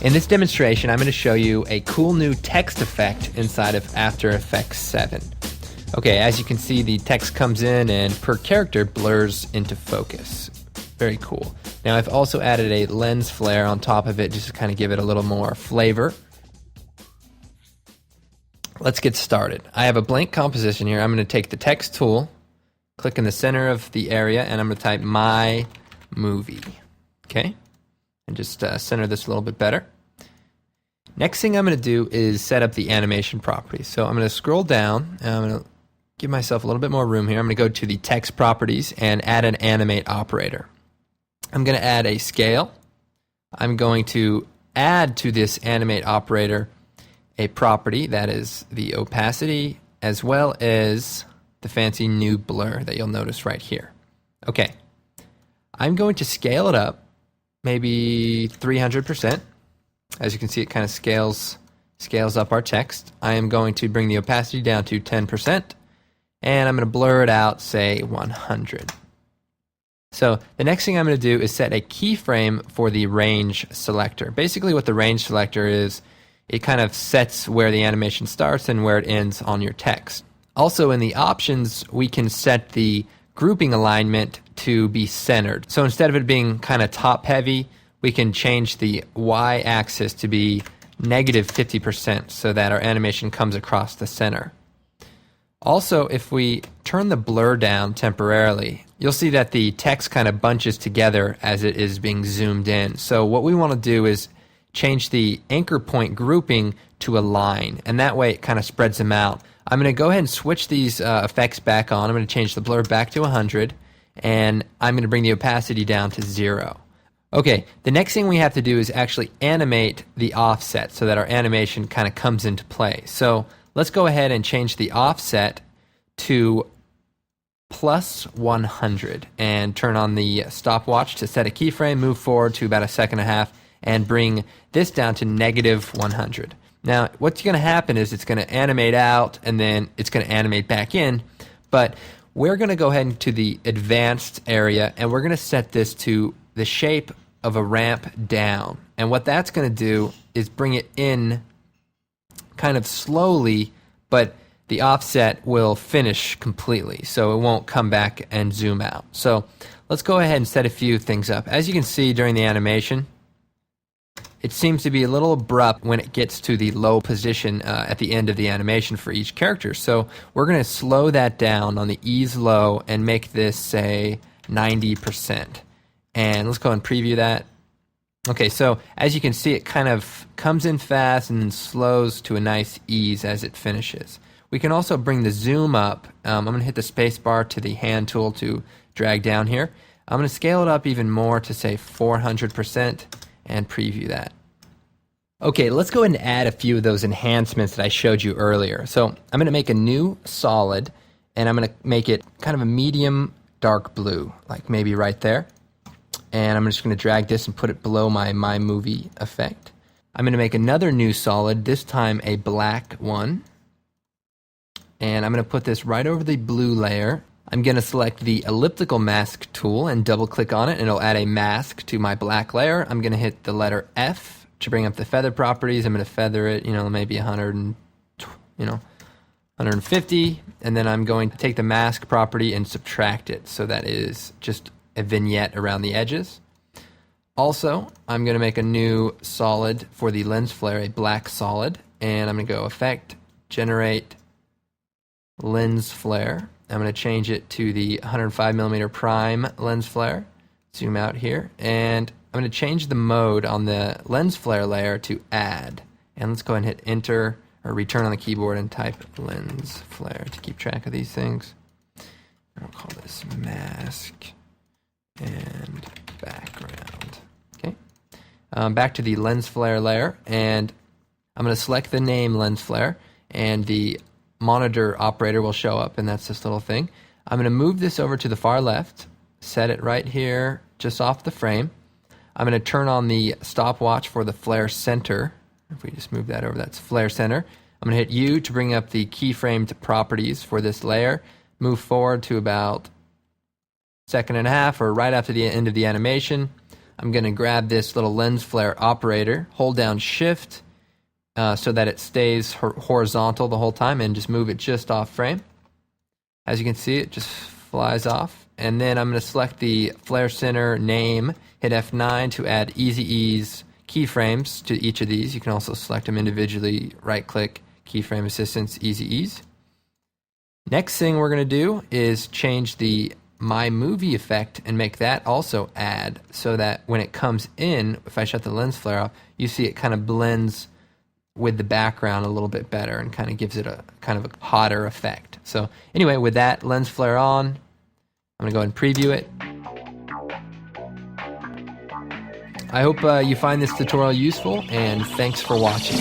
In this demonstration, I'm going to show you a cool new text effect inside of After Effects 7. Okay, as you can see, the text comes in and per character blurs into focus. Very cool. Now I've also added a lens flare on top of it just to kind of give it a little more flavor. Let's get started. I have a blank composition here. I'm going to take the text tool, click in the center of the area, and I'm going to type My Movie. Okay? And just center this a little bit better. Next thing I'm going to do is set up the animation properties. So I'm going to scroll down, and I'm going to give myself a little bit more room here. I'm going to go to the text properties and add an animate operator. I'm going to add a scale. I'm going to add to this animate operator a property, that is the opacity, as well as the fancy new blur that you'll notice right here. Okay, I'm going to scale it up, maybe 300%. As you can see, it kind of scales up our text. I am going to bring the opacity down to 10%, and I'm going to blur it out, say 100. So the next thing I'm going to do is set a keyframe for the range selector. Basically what the range selector is, it kind of sets where the animation starts and where it ends on your text. Also in the options, we can set the grouping alignment to be centered. So instead of it being kind of top heavy, we can change the y-axis to be negative 50% so that our animation comes across the center. Also, if we turn the blur down temporarily, you'll see that the text kind of bunches together as it is being zoomed in. So what we want to do is change the anchor point grouping to a line, and that way it kind of spreads them out. I'm going to go ahead and switch these effects back on. I'm going to change the blur back to 100, and I'm going to bring the opacity down to 0. Okay, the next thing we have to do is actually animate the offset so that our animation kind of comes into play. So let's go ahead and change the offset to plus 100 and turn on the stopwatch to set a keyframe, move forward to about a second and a half, and bring this down to negative 100. Now, what's going to happen is it's going to animate out and then it's going to animate back in, but we're going to go ahead into the advanced area and we're going to set this to the shape of a ramp down. And what that's going to do is bring it in kind of slowly, but the offset will finish completely, so it won't come back and zoom out. So let's go ahead and set a few things up. As you can see during the animation, it seems to be a little abrupt when it gets to the low position at the end of the animation for each character. So we're going to slow that down on the ease low and make this, say, 90%. And let's go and preview that. Okay, so as you can see, it kind of comes in fast and then slows to a nice ease as it finishes. We can also bring the zoom up. I'm going to hit the space bar to the hand tool to drag down here. I'm going to scale it up even more to say 400% and preview that. Okay, let's go ahead and add a few of those enhancements that I showed you earlier. So I'm going to make a new solid, and I'm going to make it kind of a medium dark blue, like maybe right there. And I'm just going to drag this and put it below my movie effect. I'm going to make another new solid, this time a black one. And I'm going to put this right over the blue layer. I'm going to select the elliptical mask tool and double click on it, and it'll add a mask to my black layer. I'm going to hit the letter F to bring up the feather properties. I'm going to feather it, maybe 150. And then I'm going to take the mask property and subtract it. So that is just a vignette around the edges. Also, I'm going to make a new solid for the lens flare, a black solid, and I'm going to go Effect, Generate, Lens Flare. I'm going to change it to the 105mm prime lens flare. Zoom out here, and I'm going to change the mode on the lens flare layer to Add. And let's go ahead and hit Enter or Return on the keyboard and type lens flare to keep track of these things. I'll call this Mask and Background. Okay. Back to the lens flare layer, and I'm going to select the name lens flare, and the monitor operator will show up, and that's this little thing. I'm going to move this over to the far left, set it right here just off the frame. I'm going to turn on the stopwatch for the flare center. If we just move that over, that's flare center. I'm going to hit U to bring up the keyframed properties for this layer. Move forward to about second and a half or right after the end of the animation, I'm going to grab this little lens flare operator, hold down shift so that it stays horizontal the whole time, and just move it just off frame. As you can see, it just flies off. And then I'm going to select the flare center name, hit F9 to add easy ease keyframes to each of these. You can also select them individually, right click, keyframe assistance, easy ease. Next thing we're going to do is change the My Movie effect and make that also add, so that when it comes in, if I shut the lens flare off, you see it kind of blends with the background a little bit better and kind of gives it a kind of a hotter effect. So anyway, with that lens flare on, I'm going to go ahead and preview it. I hope you find this tutorial useful, and thanks for watching.